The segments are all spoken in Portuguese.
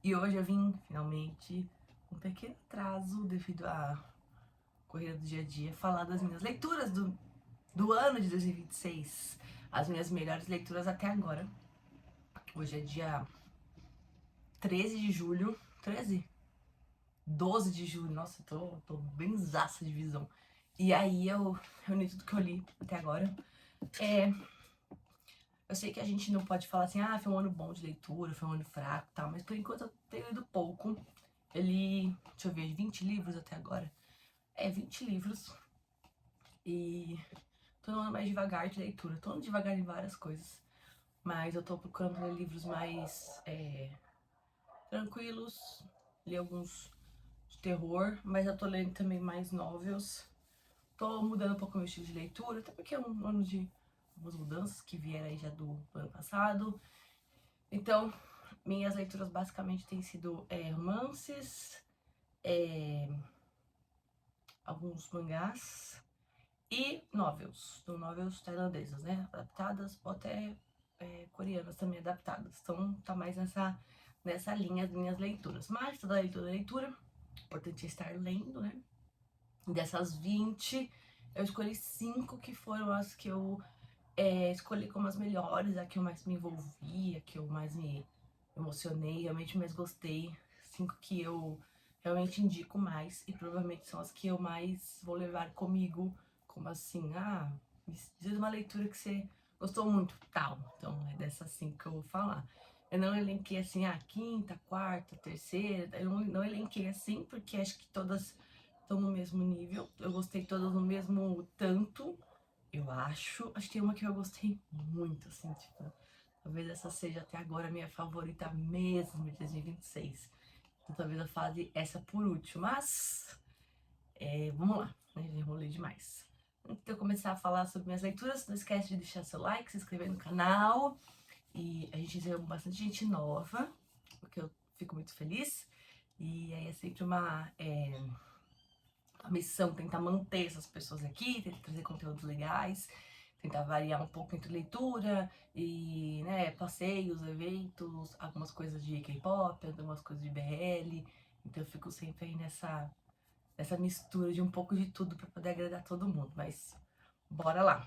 E hoje eu vim, finalmente, com um pequeno atraso devido à corrida do dia a dia, falar das minhas leituras do ano de 2026. As minhas melhores leituras até agora. Hoje é dia 13 de julho. 13? 12 de julho. Nossa, tô bem zaça de visão. E aí eu reuni tudo que eu li até agora. Eu sei que a gente não pode falar assim, ah, foi um ano bom de leitura, foi um ano fraco e tal, mas por enquanto eu tenho lido pouco. Eu li, deixa eu ver, 20 livros até agora. 20 livros. E tô andando mais devagar de leitura. Tô andando devagar em várias coisas. Mas eu tô procurando ler livros mais tranquilos. Li alguns de terror, mas eu tô lendo também mais novels. Tô mudando um pouco o meu estilo de leitura, até porque é um ano de algumas mudanças que vieram aí já do ano passado. Então, minhas leituras basicamente têm sido romances, alguns mangás e novels tailandesas, né? Adaptadas ou até coreanas também adaptadas. Então tá mais nessa linha as minhas leituras. Mas toda leitura, importante é estar lendo, né? Dessas 20, eu escolhi 5 que foram as que eu escolhi como as melhores, a que eu mais me envolvi, a que eu mais me emocionei, realmente mais gostei. 5 que eu realmente indico mais e provavelmente são as que eu mais vou levar comigo, como assim, diz uma leitura que você gostou muito, tal. Então é dessas 5 que eu vou falar. Eu não elenquei assim, quinta, quarta, terceira, eu não elenquei assim, porque acho que todas estão no mesmo nível. Eu gostei todas no mesmo tanto, eu acho. Acho que tem uma que eu gostei muito, assim, tipo, talvez essa seja até agora a minha favorita mesmo de 2026. Então talvez eu fale essa por último, mas vamos lá, né? Já enrolei demais. Antes de eu começar a falar sobre minhas leituras, não esquece de deixar seu like, se inscrever no canal. E a gente recebeu bastante gente nova, o que eu fico muito feliz. E aí é sempre a missão tentar manter essas pessoas aqui, tentar trazer conteúdos legais, tentar variar um pouco entre leitura e, né, passeios, eventos, algumas coisas de K-pop, algumas coisas de BL. Então eu fico sempre aí nessa mistura de um pouco de tudo para poder agradar todo mundo. Mas bora lá.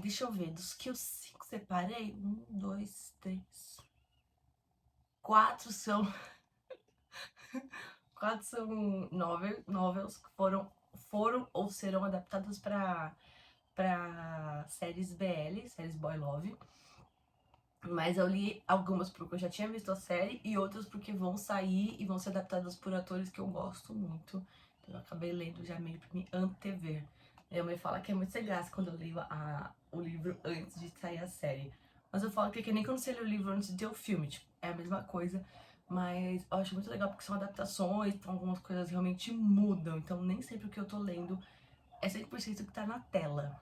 Deixa eu ver, dos que eu 5 separei, 1, 2, 3, 4 são quatro são novels que foram ou serão adaptadas para séries BL, séries Boy Love. Mas eu li algumas porque eu já tinha visto a série e outras porque vão sair e vão ser adaptadas por atores que eu gosto muito. Então eu acabei lendo já meio pra me antever. Minha mãe fala que é muito sem graça quando eu leio o livro antes de sair a série. Mas eu falo que é nem quando você lê o livro antes de ter o filme, tipo, é a mesma coisa. Mas eu acho muito legal porque são adaptações, então algumas coisas realmente mudam. Então nem sempre o que eu tô lendo é 100% que tá na tela.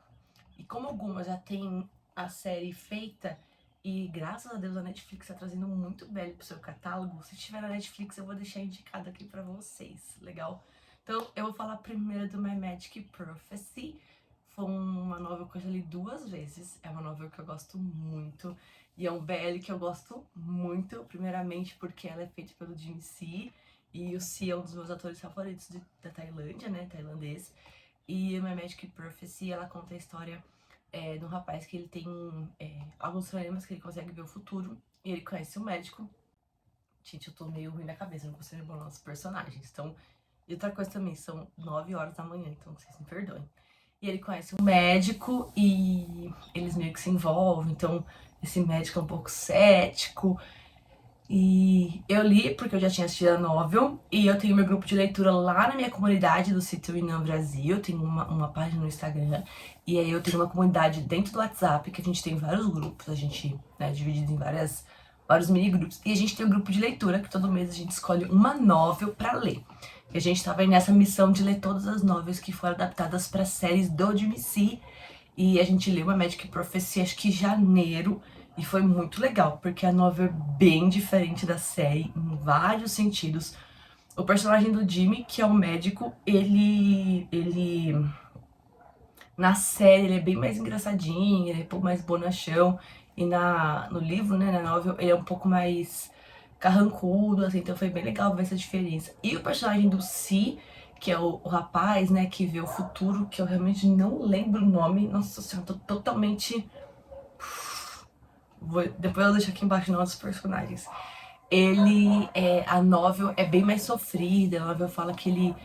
E como algumas já tem a série feita, e graças a Deus a Netflix tá trazendo muito belo pro seu catálogo, se tiver na Netflix eu vou deixar indicado aqui pra vocês, legal? Então eu vou falar primeiro do My Magic Prophecy. Foi uma novela que eu já li 2 vezes, é uma novela que eu gosto muito. E é um BL que eu gosto muito, primeiramente porque ela é feita pelo Jimmy C. E o C é um dos meus atores favoritos da Tailândia, né, tailandês. E My Magic Prophecy, ela conta a história de um rapaz que ele tem alguns problemas que ele consegue ver o futuro. E ele conhece um médico. Gente, eu tô meio ruim da cabeça, não consigo lembrar os personagens. Então, e outra coisa também, são 9 horas da manhã, então vocês me perdoem. E ele conhece um médico e eles meio que se envolvem. Então, esse médico é um pouco cético. E eu li porque eu já tinha assistido a novel. E eu tenho meu grupo de leitura lá na minha comunidade do Sítio Inã Brasil. Eu tenho uma página no Instagram. E aí eu tenho uma comunidade dentro do WhatsApp, que a gente tem vários grupos. A gente é dividido em vários mini grupos. E a gente tem um grupo de leitura, que todo mês a gente escolhe uma novel pra ler. E a gente tava aí nessa missão de ler todas as novels que foram adaptadas para séries do DMC. E a gente leu uma Magic Prophecy, acho que em janeiro. E foi muito legal, porque a novela é bem diferente da série em vários sentidos. O personagem do Jimmy, que é um médico, ele na série ele é bem mais engraçadinho, ele é um pouco mais bonachão. E no livro, né, na novela, ele é um pouco mais carrancudo, assim, então foi bem legal ver essa diferença. E o personagem do Si, que é o rapaz, né, que vê o futuro, que eu realmente não lembro o nome, nossa senhora, tô totalmente... Depois eu deixo aqui embaixo o nome dos personagens. A novel é bem mais sofrida, a novel fala que ele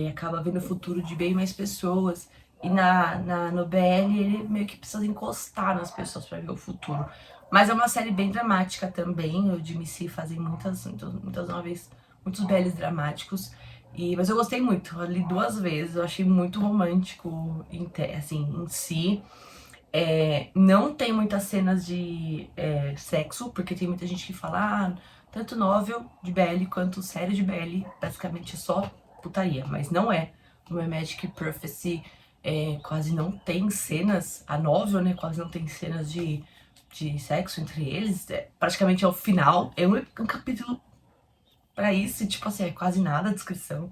acaba vendo o futuro de bem mais pessoas. E no BL ele meio que precisa encostar nas pessoas para ver o futuro. Mas é uma série bem dramática também. O Jimmy C fazem muitas novels, muitos BLs dramáticos. Mas eu gostei muito, eu li 2 vezes, eu achei muito romântico assim, em si. Não tem muitas cenas de sexo, porque tem muita gente que fala, tanto novel de BL quanto série de BL, basicamente só putaria, mas não é. No My Magic Prophecy quase não tem cenas, a novel, né, quase não tem cenas de sexo entre eles, praticamente é o final, é um capítulo pra isso, e, tipo assim, é quase nada a descrição.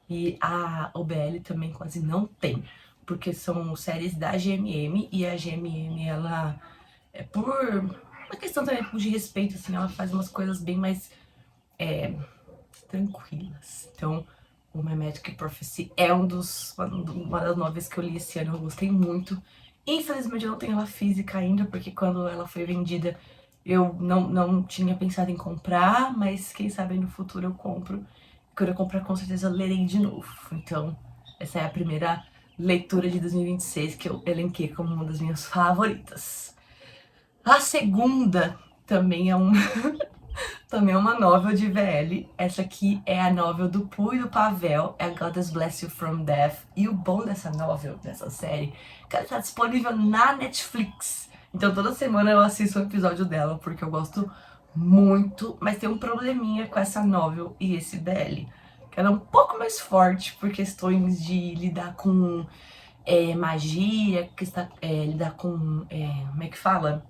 E a OBL também quase não tem, porque são séries da GMM e a GMM, ela por uma questão também de respeito, assim, ela faz umas coisas bem mais tranquilas. Então, o My Magic Prophecy é uma das novelas que eu li esse ano, eu gostei muito. Infelizmente eu não tenho ela física ainda, porque quando ela foi vendida eu não tinha pensado em comprar, mas quem sabe no futuro eu compro. Quando eu comprar, com certeza eu lerei de novo. Então, essa é a primeira leitura de 2026 que eu elenquei como uma das minhas favoritas. A segunda também é também é uma novel de VL. Essa aqui é a novel do Pooh e do Pavel, é a Goddess Bless You From Death. E o bom dessa novel, dessa série, que ela tá disponível na Netflix. Então toda semana eu assisto um episódio dela, porque eu gosto muito, mas tem um probleminha com essa novel e esse BL. Que ela é um pouco mais forte por questões de lidar com magia, lidar com, como é que fala?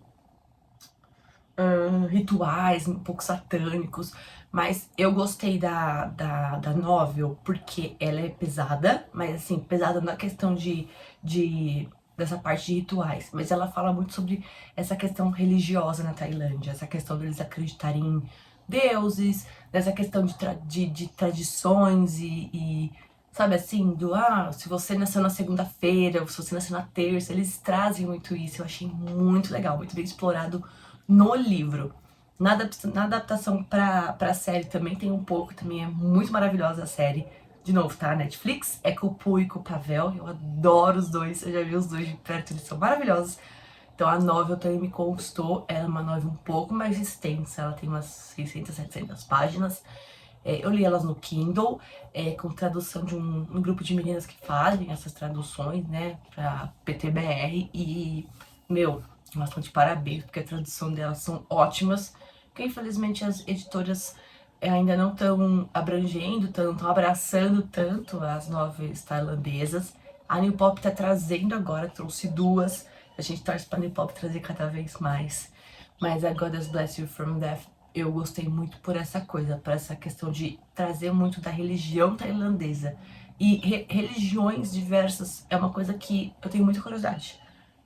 Rituais um pouco satânicos, mas eu gostei da novel porque ela é pesada, mas assim, pesada na questão dessa parte de rituais, mas ela fala muito sobre essa questão religiosa na Tailândia, essa questão deles acreditarem em deuses, dessa questão de tradições sabe assim, se você nasceu na segunda-feira, ou se você nasceu na terça, eles trazem muito isso, eu achei muito legal, muito bem explorado no livro. Na adaptação pra série também tem um pouco, também é muito maravilhosa a série. De novo, tá? Netflix, é com o Pooh e com o Pavel, eu adoro os dois, eu já vi os dois de perto, eles são maravilhosos. Então a novel também me conquistou, ela é uma novel um pouco mais extensa, ela tem umas 600, 700 páginas. Eu li elas no Kindle, com tradução de um grupo de meninas que fazem essas traduções, né, pra PTBR, e, meu, bastante parabéns, porque a tradução delas são ótimas, porque infelizmente as editoras ainda não estão abrangendo tanto, estão abraçando tanto as novelas tailandesas. A New Pop tá trazendo agora, trouxe 2, a gente torce pra New Pop trazer cada vez mais. Mas a Goddess Bless You From Death, eu gostei muito por essa coisa, por essa questão de trazer muito da religião tailandesa. E religiões diversas é uma coisa que eu tenho muita curiosidade.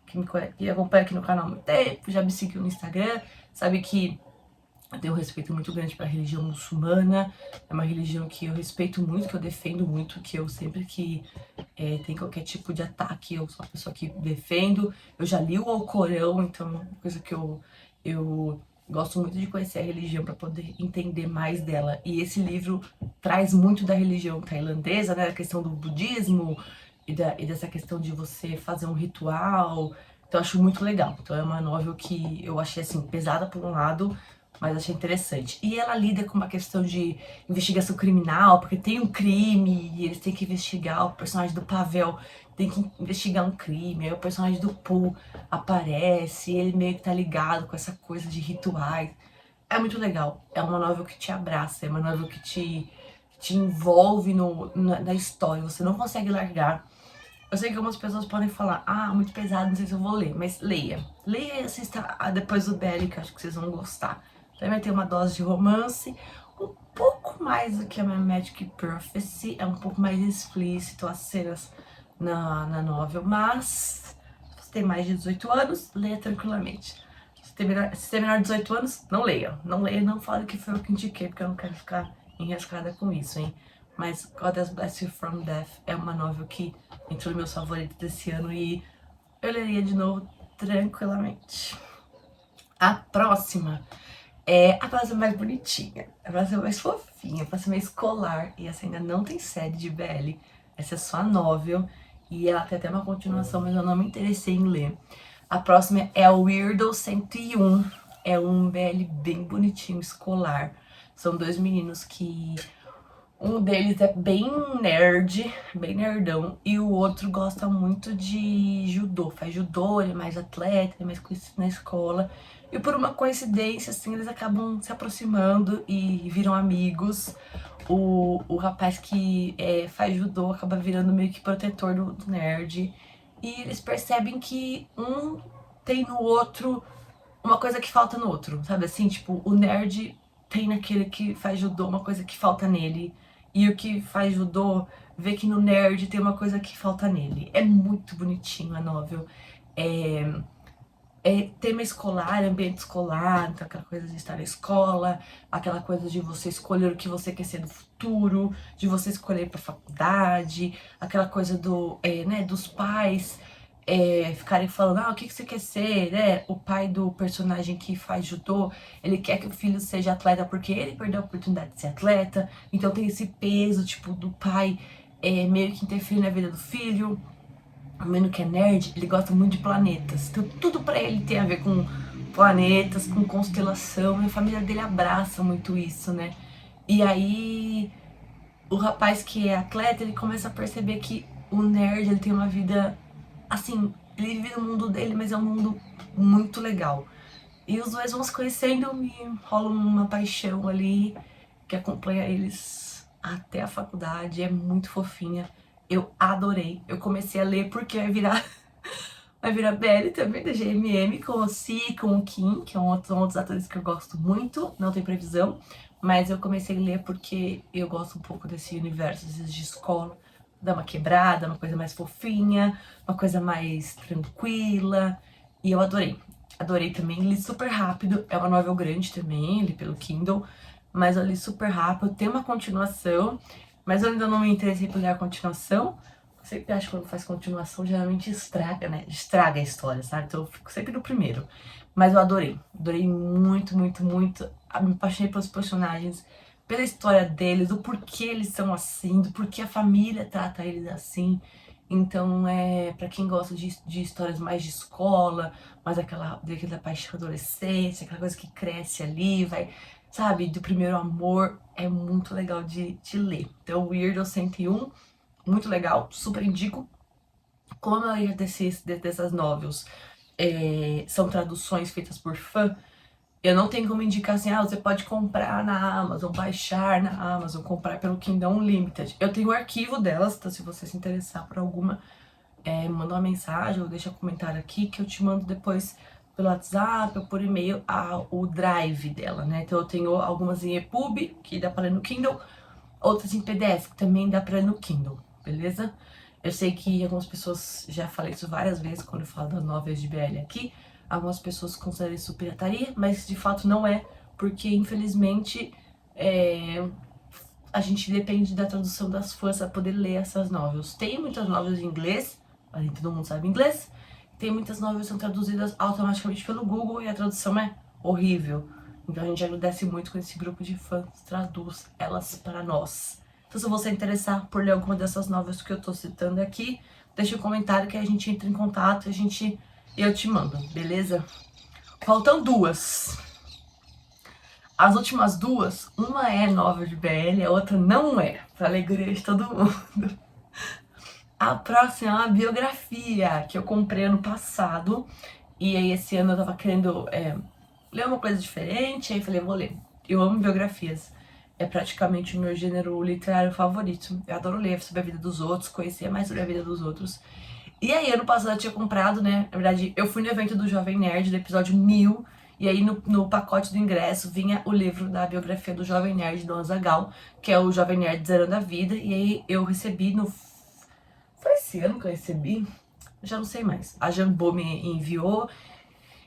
Que acompanha aqui no canal há muito tempo, já me seguiu no Instagram, sabe que eu tenho um respeito muito grande para a religião muçulmana. É uma religião que eu respeito muito, que eu defendo muito, que eu sempre que tem qualquer tipo de ataque, eu sou a pessoa que defendo. Eu já li o Alcorão, então é uma coisa que eu gosto muito de conhecer a religião para poder entender mais dela. E esse livro traz muito da religião tailandesa, né, a questão do budismo e dessa questão de você fazer um ritual. Então eu acho muito legal. Então é uma novel que eu achei assim pesada por um lado, mas achei interessante. E ela lida com uma questão de investigação criminal, porque tem um crime e eles têm que investigar. O personagem do Pavel tem que investigar um crime, aí o personagem do Pooh aparece, ele meio que tá ligado com essa coisa de rituais. É muito legal. É uma novel que te abraça, é uma novel que te envolve na história. Você não consegue largar. Eu sei que algumas pessoas podem falar, muito pesado, não sei se eu vou ler, mas leia. Leia e assista depois do BL, que eu acho que vocês vão gostar. Também vai ter uma dose de romance, um pouco mais do que a My Magic Prophecy, é um pouco mais explícito as cenas na novel, mas se você tem mais de 18 anos, leia tranquilamente. Se tem menor de 18 anos, não leia. Não leia, não fale que foi eu que indiquei, porque eu não quero ficar enrascada com isso, hein? Mas God Has Blessed You From Death é uma novel que entrou nos meus favoritos desse ano e eu leria de novo tranquilamente. A próxima é a próxima mais bonitinha, a próxima mais fofinha, a próxima é escolar. E essa ainda não tem série de BL, essa é só a novel. E ela tem até uma continuação, mas eu não me interessei em ler. A próxima é o Weirdo 101. É um BL bem bonitinho, escolar. São dois meninos que... um deles é bem nerd, bem nerdão. E o outro gosta muito de judô. Faz judô, ele é mais atleta, ele é mais conhecido na escola. E por uma coincidência, assim, eles acabam se aproximando e viram amigos. O rapaz que faz judô acaba virando meio que protetor do nerd. E eles percebem que um tem no outro uma coisa que falta no outro, sabe assim? Tipo, o nerd tem naquele que faz judô uma coisa que falta nele. E o que faz judô vê que no nerd tem uma coisa que falta nele. É muito bonitinho a novel. Tema escolar, ambiente escolar, então aquela coisa de estar na escola, aquela coisa de você escolher o que você quer ser no futuro, de você escolher para faculdade, aquela coisa dos pais ficarem falando, o que você quer ser, né? O pai do personagem que faz judô, ele quer que o filho seja atleta porque ele perdeu a oportunidade de ser atleta, então tem esse peso, tipo, do pai meio que interferir na vida do filho. O menino que é nerd, ele gosta muito de planetas. Então tudo pra ele tem a ver com planetas, com constelação. E a família dele abraça muito isso, né? E aí o rapaz que é atleta, ele começa a perceber que o nerd, ele tem uma vida, assim, ele vive no mundo dele, mas é um mundo muito legal. E os dois vão se conhecendo e rola uma paixão ali que acompanha eles até a faculdade. É muito fofinha. Eu adorei. Eu comecei a ler porque vai virar BL também da GMM, com o Si, com o Kim, que são outros atores que eu gosto muito, não tem previsão. Mas eu comecei a ler porque eu gosto um pouco desse universo de escola. Dá uma quebrada, uma coisa mais fofinha, uma coisa mais tranquila. E eu adorei. Adorei também, li super rápido. É uma novel grande também, li pelo Kindle. Mas eu li super rápido, tem uma continuação. Mas eu ainda não me interessei por ler a continuação. Eu sempre acho que quando faz continuação, geralmente estraga, né? Estraga a história, sabe? Então eu fico sempre no primeiro. Mas eu adorei. Adorei muito, muito, muito. Me apaixonei pelos personagens, pela história deles, do porquê eles são assim, do porquê a família trata eles assim. Então, pra quem gosta de histórias mais de escola, mais daquela paixão adolescência, aquela coisa que cresce ali, vai, sabe, do primeiro amor, é muito legal de ler. Então, Weirdo 101, muito legal, super indico. Como a maioria dessas novels são traduções feitas por fã, eu não tenho como indicar assim, você pode comprar na Amazon, baixar na Amazon, comprar pelo Kindle Unlimited. Eu tenho o arquivo delas, então se você se interessar por alguma, manda uma mensagem ou deixa um comentário aqui que eu te mando depois pelo WhatsApp ou por e-mail o drive dela, né? Então eu tenho algumas em EPUB, que dá pra ler no Kindle, outras em PDF, que também dá pra ler no Kindle, beleza? Eu sei que algumas pessoas, já falei isso várias vezes quando eu falo das novelas de BL aqui, algumas pessoas consideram isso pirataria, mas de fato não é, porque infelizmente a gente depende da tradução das fãs para poder ler essas novelas. Tem muitas novelas em inglês, mas nem todo mundo sabe inglês. Tem muitas novelas que são traduzidas automaticamente pelo Google e a tradução é horrível. Então a gente agradece muito com esse grupo de fãs que traduz elas para nós. Então se você interessar por ler alguma dessas novelas que eu tô citando aqui, deixa um comentário que a gente entra em contato e eu te mando, beleza? Faltam duas. As últimas duas, uma é novel de BL, a outra não é, pra alegria de todo mundo. A próxima é uma biografia que eu comprei ano passado. E aí esse ano eu tava querendo ler uma coisa diferente, aí falei, vou ler. Eu amo biografias. É praticamente o meu gênero literário favorito. Eu adoro ler sobre a vida dos outros, conhecer mais sobre a vida dos outros. E aí ano passado eu tinha comprado, né? Na verdade, eu fui no evento do Jovem Nerd, do episódio 1000. E aí no pacote do ingresso vinha o livro da biografia do Jovem Nerd, do Azaghal, que é o Jovem Nerd Zerando a Vida. E aí eu recebi Foi esse ano que eu recebi? Eu já não sei mais. A Jambô me enviou.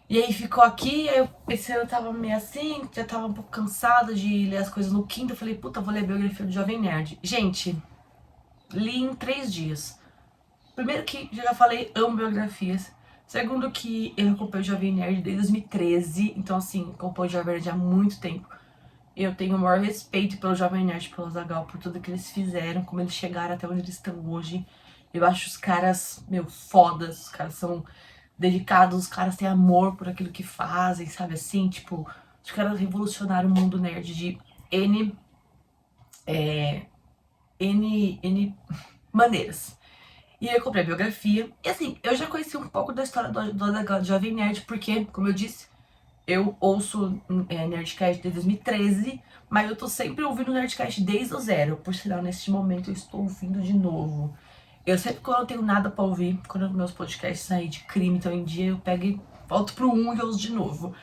E aí ficou aqui, aí esse ano eu tava meio assim, já tava um pouco cansada de ler as coisas no Kindle. Eu falei, puta, vou ler a biografia do Jovem Nerd. Gente, li em 3 dias. Primeiro que, já falei, amo biografias. Segundo que eu acompanho o Jovem Nerd desde 2013. Então, assim, acompanho o Jovem Nerd há muito tempo. Eu tenho o maior respeito pelo Jovem Nerd, pelo Azaghal, por tudo que eles fizeram, como eles chegaram até onde eles estão hoje. Eu acho os caras, meu, fodas. Os caras são dedicados, os caras têm amor por aquilo que fazem, sabe assim? Tipo, os caras revolucionaram o mundo nerd de N, N maneiras. E aí eu comprei a biografia. E assim, eu já conheci um pouco da história do Jovem Nerd, porque, como eu disse, eu ouço Nerdcast desde 2013, mas eu tô sempre ouvindo Nerdcast desde o zero. Por sinal, neste momento eu estou ouvindo de novo. Eu sempre, quando eu tenho nada pra ouvir, quando meus podcasts saem de crime, então em dia, eu pego e volto pro 1 e ouço de novo.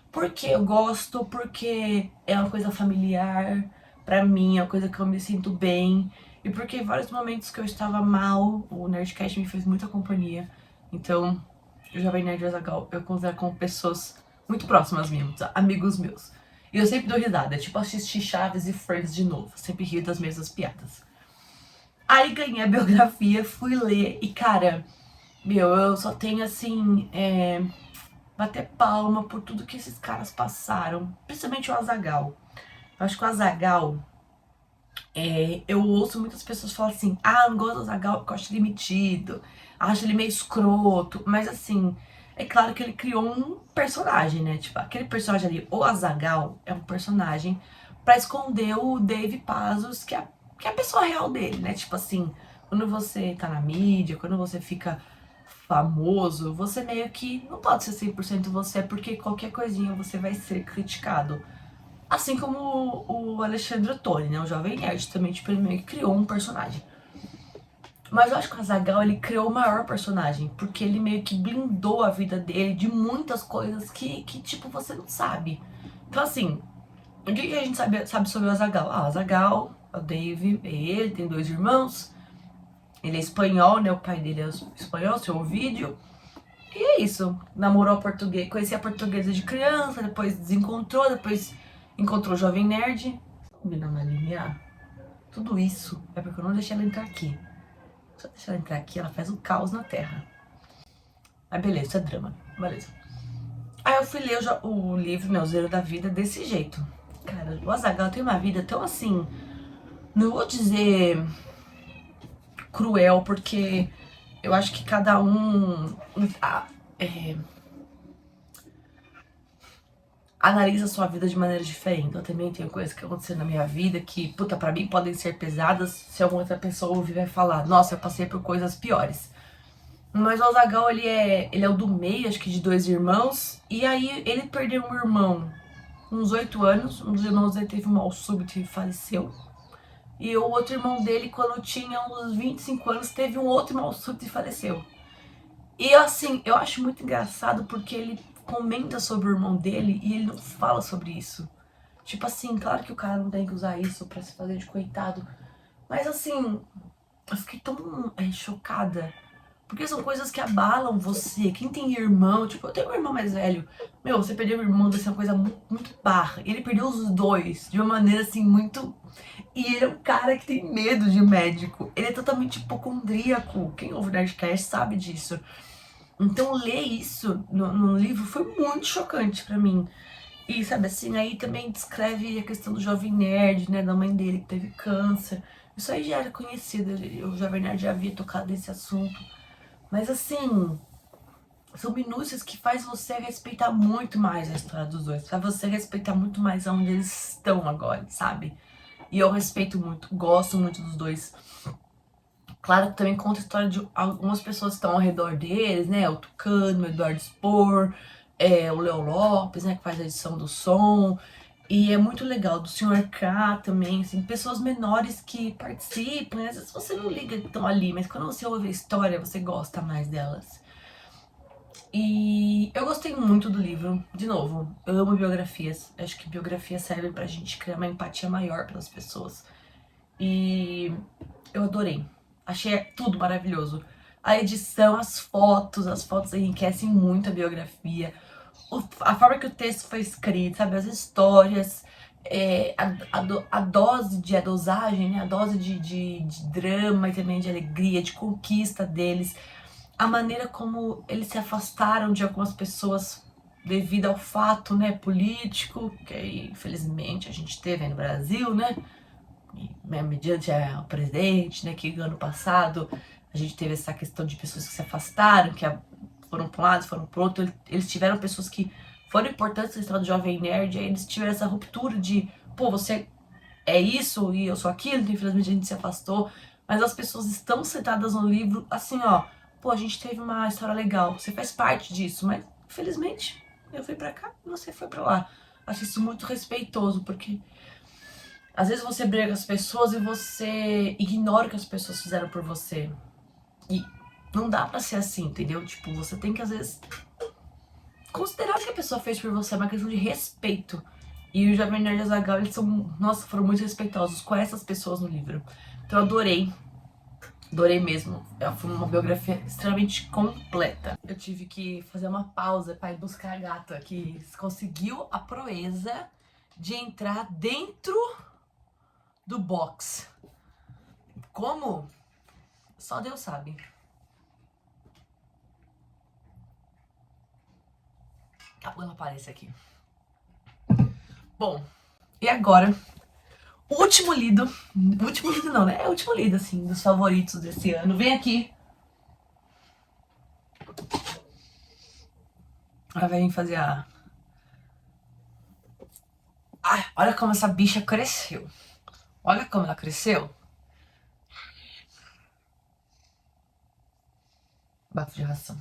Porque eu gosto, porque é uma coisa familiar pra mim, é uma coisa que eu me sinto bem. E porque em vários momentos que eu estava mal, o Nerdcast me fez muita companhia. Então, o Jovem Nerd e o Azaghal eu considero como pessoas muito próximas minhas, amigos meus. E eu sempre dou risada, é tipo assistir Chaves e Friends de novo. Sempre rio das mesmas piadas. Aí ganhei a biografia, fui ler e, cara, meu, eu só tenho assim, bater palma por tudo que esses caras passaram, principalmente o Azaghal. Eu acho que o Azaghal, eu ouço muitas pessoas falar assim, ah, não gosto do Azaghal porque eu acho ele metido, acho ele meio escroto, mas assim, é claro que ele criou um personagem, né? Tipo, aquele personagem ali, o Azaghal, é um personagem pra esconder o Dave Pazos, que é a pessoa real dele, né? Tipo assim, quando você tá na mídia, quando você fica famoso, você meio que não pode ser 100% você, porque qualquer coisinha você vai ser criticado. Assim como o Alexandre Ottoni, né? O Jovem Nerd também, tipo, ele meio que criou um personagem. Mas eu acho que o Azaghal, ele criou o maior personagem, porque ele meio que blindou a vida dele de muitas coisas que tipo, você não sabe. Então, assim, o que a gente sabe sobre o Azaghal? Ah, o Azaghal, o Dave, ele tem 2 irmãos, ele é espanhol, né? O pai dele é espanhol, seu Ovidio. E é isso. Namorou a portuguesa, conhecia a portuguesa de criança, depois desencontrou, depois encontrou o Jovem Nerd. Combinando a linear. Tudo isso é porque eu não deixei ela entrar aqui. Se eu deixar ela entrar aqui, ela faz um caos na Terra. Mas beleza, isso é drama. Beleza. Aí eu fui ler o livro, né, O Zero da Vida, desse jeito. Cara, o Azaghal tem uma vida tão assim... Não vou dizer cruel, porque eu acho que cada um... analisa a sua vida de maneira diferente. Eu também tenho coisas que aconteceram na minha vida que, puta, pra mim podem ser pesadas. Se alguma outra pessoa ouvir, vai falar, nossa, eu passei por coisas piores. Mas o Azaghal, ele é o do meio, acho que de 2 irmãos. E aí ele perdeu um irmão com uns 8 anos. Um dos irmãos dele teve um mal súbito e faleceu. E o outro irmão dele, quando tinha uns 25 anos, teve um outro mal súbito e faleceu. E assim, eu acho muito engraçado porque ele comenta sobre o irmão dele e ele não fala sobre isso. Tipo assim, claro que o cara não tem que usar isso pra se fazer de coitado. Mas assim, eu fiquei tão chocada. Porque são coisas que abalam você. Quem tem irmão, tipo, eu tenho um irmão mais velho. Meu, você perder um irmão deve ser uma coisa muito, muito barra. Ele perdeu os dois de uma maneira assim, muito. E ele é um cara que tem medo de médico. Ele é totalmente hipocondríaco. Quem ouve Nerdcast sabe disso. Então ler isso no livro foi muito chocante pra mim. E sabe assim, aí também descreve a questão do Jovem Nerd, né, da mãe dele que teve câncer. Isso aí já era conhecido, o Jovem Nerd já havia tocado nesse assunto. Mas assim, são minúcias que faz você respeitar muito mais a história dos dois. Faz você respeitar muito mais aonde eles estão agora, sabe? E eu respeito muito, gosto muito dos dois. Claro que também conta a história de algumas pessoas que estão ao redor deles, né? O Tucano, o Eduardo Spor, o Léo Lopes, né? Que faz a edição do som. E é muito legal, do Sr. K também, assim, pessoas menores que participam. Às vezes você não liga que estão ali, mas quando você ouve a história, você gosta mais delas. E eu gostei muito do livro. De novo, eu amo biografias. Acho que biografias servem pra gente criar uma empatia maior pelas pessoas. E eu adorei. Achei tudo maravilhoso. A edição, as fotos enriquecem muito a biografia. a forma que o texto foi escrito, sabe? As histórias, a dose a dosagem, né? A dose de drama e também de alegria, de conquista deles, a maneira como eles se afastaram de algumas pessoas devido ao fato, né, político, que infelizmente a gente teve aí no Brasil, né? Mediante o presidente, né, que ano passado a gente teve essa questão de pessoas que se afastaram, que foram para um lado, foram para o outro. Eles tiveram pessoas que foram importantes na história do Jovem Nerd, aí eles tiveram essa ruptura de, pô, você é isso e eu sou aquilo, então infelizmente a gente se afastou, mas as pessoas estão sentadas no livro, assim, ó, pô, a gente teve uma história legal, você faz parte disso, mas infelizmente eu fui pra cá e você foi pra lá. Acho isso muito respeitoso, porque às vezes você briga com as pessoas e você ignora o que as pessoas fizeram por você. E não dá pra ser assim, entendeu? Tipo, você tem que às vezes considerar o que a pessoa fez por você, é uma questão de respeito. E o Jovem Nerd e Azaghal, eles são, nossa, foram muito respeitosos com essas pessoas no livro. Então eu adorei. Adorei mesmo. Foi uma biografia extremamente completa. Eu tive que fazer uma pausa para ir buscar a gata, que conseguiu a proeza de entrar dentro do box. Como? Só Deus sabe. Tá bom, ela aparece aqui. Bom, e agora? O último lido não, né? É o último lido, assim, dos favoritos desse ano. Vem aqui. Ela vai vir fazer a... Ai, olha como essa bicha cresceu. Olha como ela cresceu. Bafo de ração.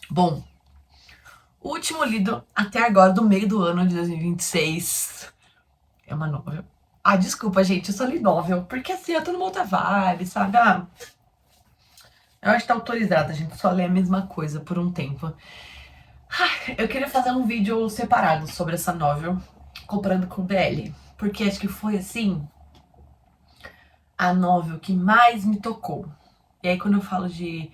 Bom, o último lido até agora, do meio do ano de 2026, é uma novel. Ah, desculpa, gente, eu só li novel, porque assim, eu tô numa outra vibe, sabe? Ah, eu acho que tá autorizada, a gente só lê a mesma coisa por um tempo. Ah, eu queria fazer um vídeo separado sobre essa novel, comparando com BL, porque acho que foi, assim, a novel que mais me tocou. E aí, quando eu falo de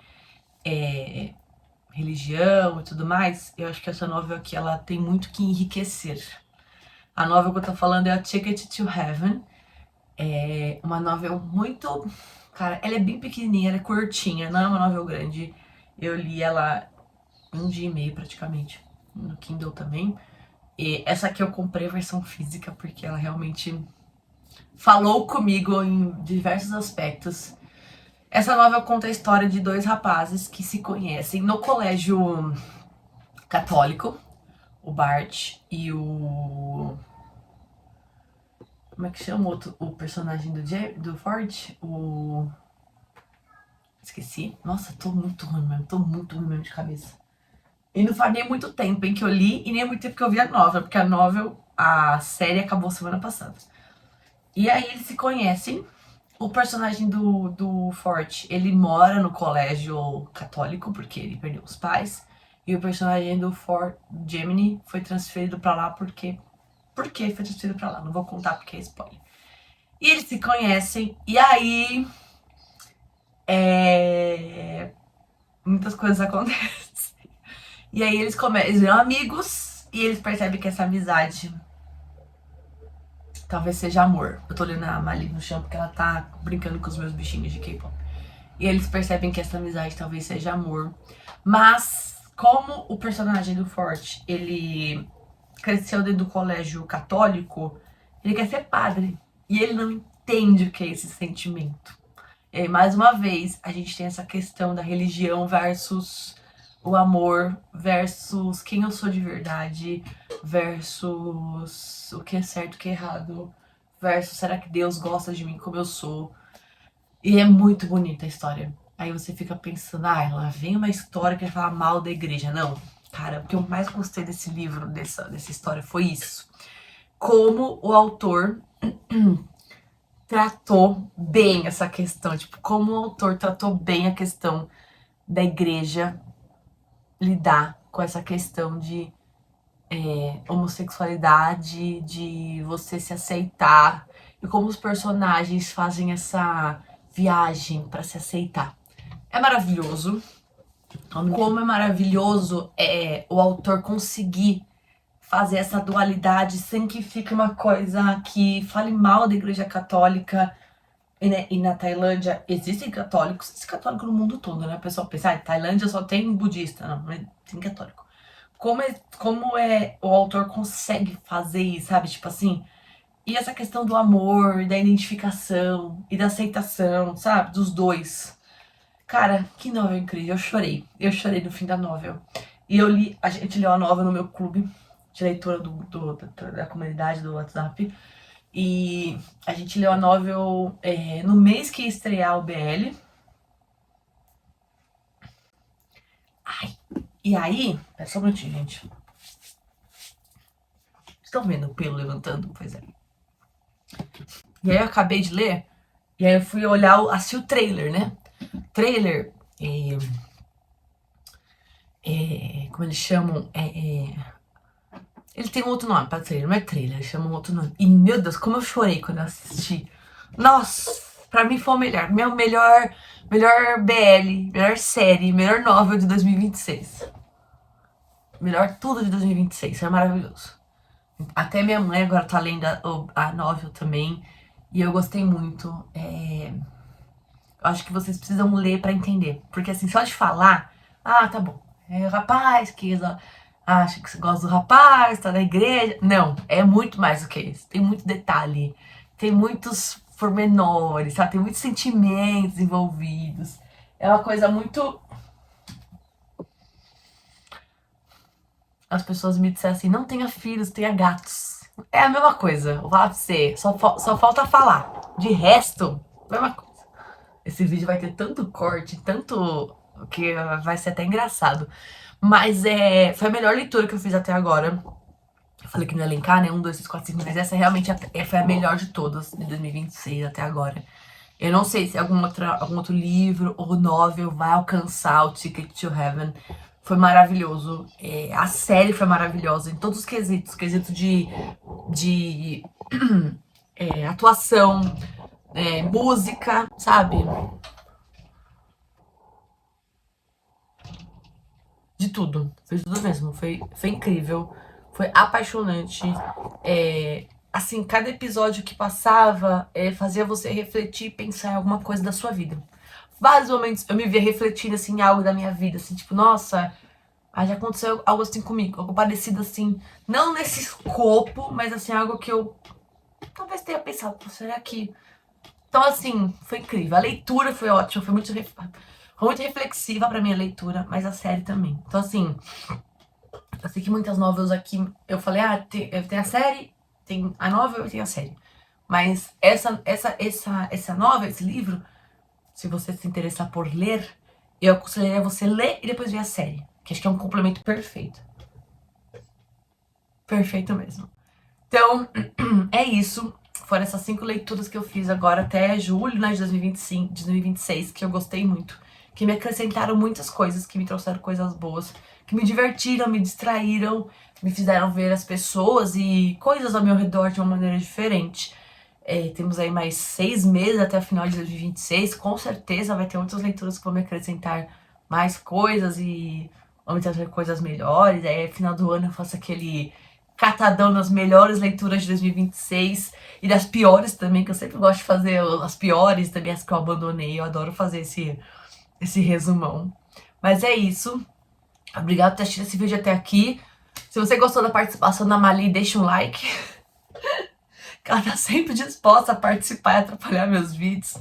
religião e tudo mais, eu acho que essa novel aqui, ela tem muito que enriquecer. A novel que eu tô falando é a Ticket to Heaven. É uma novel muito... Cara, ela é bem pequenininha, ela é curtinha, não é uma novel grande. Eu li ela em um dia e meio, praticamente, no Kindle também. E essa aqui eu comprei a versão física, porque ela realmente falou comigo em diversos aspectos. Essa novel conta a história de dois rapazes que se conhecem no colégio católico, o Bart e o... Como é que chama o personagem do Ford? O... Esqueci. Nossa, tô muito ruim mesmo de cabeça. E não faz nem muito tempo em que eu li e nem muito tempo que eu vi a novel, porque a série acabou semana passada. E aí eles se conhecem. O personagem do Ford, ele mora no colégio católico, porque ele perdeu os pais. E o personagem do Ford, Gemini, foi transferido pra lá porque... Por que foi transferido pra lá? Não vou contar porque é spoiler. E eles se conhecem, e aí... muitas coisas acontecem. E aí eles viram amigos, e eles percebem que essa amizade talvez seja amor. Eu tô olhando a Mali no chão porque ela tá brincando com os meus bichinhos de K-pop. E eles percebem que essa amizade talvez seja amor. Mas, como o personagem do Forte, ele cresceu dentro do colégio católico, ele quer ser padre. E ele não entende o que é esse sentimento. E aí, mais uma vez, a gente tem essa questão da religião versus o amor, versus quem eu sou de verdade, versus o que é certo, o que é errado, versus será que Deus gosta de mim como eu sou. E é muito bonita a história. Aí você fica pensando, ah, lá vem uma história que vai falar mal da igreja. Não, cara, o que eu mais gostei desse livro, dessa história, foi isso. Como o autor tratou bem essa questão, tipo, como o autor tratou bem a questão da igreja lidar com essa questão de homossexualidade, de você se aceitar, e como os personagens fazem essa viagem para se aceitar. É maravilhoso. Como é maravilhoso o autor conseguir fazer essa dualidade sem que fique uma coisa que fale mal da Igreja Católica. E na Tailândia existem católicos, esse católico no mundo todo, né? O pessoal pensa, Tailândia só tem budista, não, mas tem católico. Como o autor consegue fazer isso, sabe? Tipo assim, e essa questão do amor, da identificação e da aceitação, sabe? Dos dois. Cara, que novel incrível, eu chorei no fim da novel. E a gente leu a novel no meu clube de leitura da comunidade do WhatsApp. E a gente leu a novel no mês que ia estrear o BL. Ai, e aí, é só um minutinho, gente. Estão vendo o pelo levantando? Pois é. E aí eu acabei de ler, e aí eu fui olhar, assistir o trailer, né? Trailer, como eles chamam, ele tem um outro nome pra trailer, não é trailer, eles chamam outro nome. E meu Deus, como eu chorei quando eu assisti. Nossa, pra mim foi o melhor. Meu melhor BL, melhor série, melhor novel de 2026. Melhor tudo de 2026, foi maravilhoso. Até minha mãe agora tá lendo a novel também. E eu gostei muito. Eu acho que vocês precisam ler pra entender. Porque assim, só de falar, tá bom. É o rapaz que acha que você gosta do rapaz, tá na igreja. Não, é muito mais do que isso. Tem muito detalhe. Tem muitos pormenores, sabe? Tem muitos sentimentos envolvidos. É uma coisa muito. As pessoas me disseram assim, não tenha filhos, tenha gatos. É a mesma coisa, vou falar pra você, só falta falar. De resto, mesma coisa. Esse vídeo vai ter tanto corte, tanto que vai ser até engraçado. Mas foi a melhor leitura que eu fiz até agora. Eu falei que não ia elencar, né? 1, 2, 3, 4, 5, mas essa realmente foi a melhor de todas de 2026 até agora. Eu não sei se algum outro livro ou novel vai alcançar o Ticket to Heaven. Foi maravilhoso. A série foi maravilhosa em todos os quesitos. Quesito de atuação, música, sabe? De tudo. Fez tudo mesmo. Foi incrível. Foi apaixonante. Assim, cada episódio que passava fazia você refletir e pensar em alguma coisa da sua vida. Vários momentos eu me via refletindo assim, em algo da minha vida, assim, tipo, nossa, já aconteceu algo assim comigo, algo parecido assim, não nesse escopo, mas assim, algo que eu talvez tenha pensado, pô, será que. Então, assim, foi incrível. A leitura foi ótima, foi muito reflexiva pra minha leitura, mas a série também. Então, assim, eu sei que muitas novelas aqui, eu falei, tem a série, tem a novel e tem a série. Mas essa novela, esse livro, se você se interessar por ler, eu aconselharia você ler e depois ver a série. Que acho que é um complemento perfeito. Perfeito mesmo. Então, é isso. Foram essas 5 leituras que eu fiz agora até julho, né, de 2025, de 2026, que eu gostei muito. Que me acrescentaram muitas coisas, que me trouxeram coisas boas, que me divertiram, me distraíram, me fizeram ver as pessoas e coisas ao meu redor de uma maneira diferente. Temos aí mais 6 meses até o final de 2026. Com certeza vai ter outras leituras que vão me acrescentar mais coisas e vão me trazer coisas melhores. Aí, final do ano, eu faço aquele catadão nas melhores leituras de 2026 e das piores também, que eu sempre gosto de fazer as piores, também as que eu abandonei. Eu adoro fazer esse resumão. Mas é isso. Obrigada por ter assistido esse vídeo até aqui. Se você gostou da participação da Mali, deixa um like. Que ela tá sempre disposta a participar e atrapalhar meus vídeos.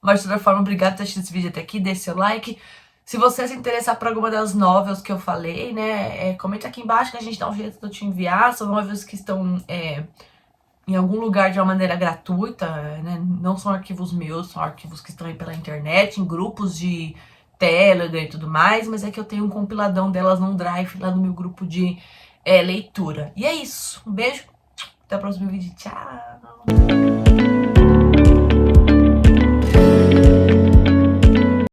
Mas de toda forma, obrigada por ter assistido esse vídeo até aqui, deixe seu like. Se você se interessar por alguma das novels que eu falei, né, comenta aqui embaixo que a gente dá um jeito de eu te enviar. São novels que estão em algum lugar de uma maneira gratuita, né? Não são arquivos meus, são arquivos que estão aí pela internet, em grupos de Telegram e tudo mais, mas é que eu tenho um compiladão delas num drive lá no meu grupo de leitura. E é isso, um beijo, até o próximo vídeo, tchau!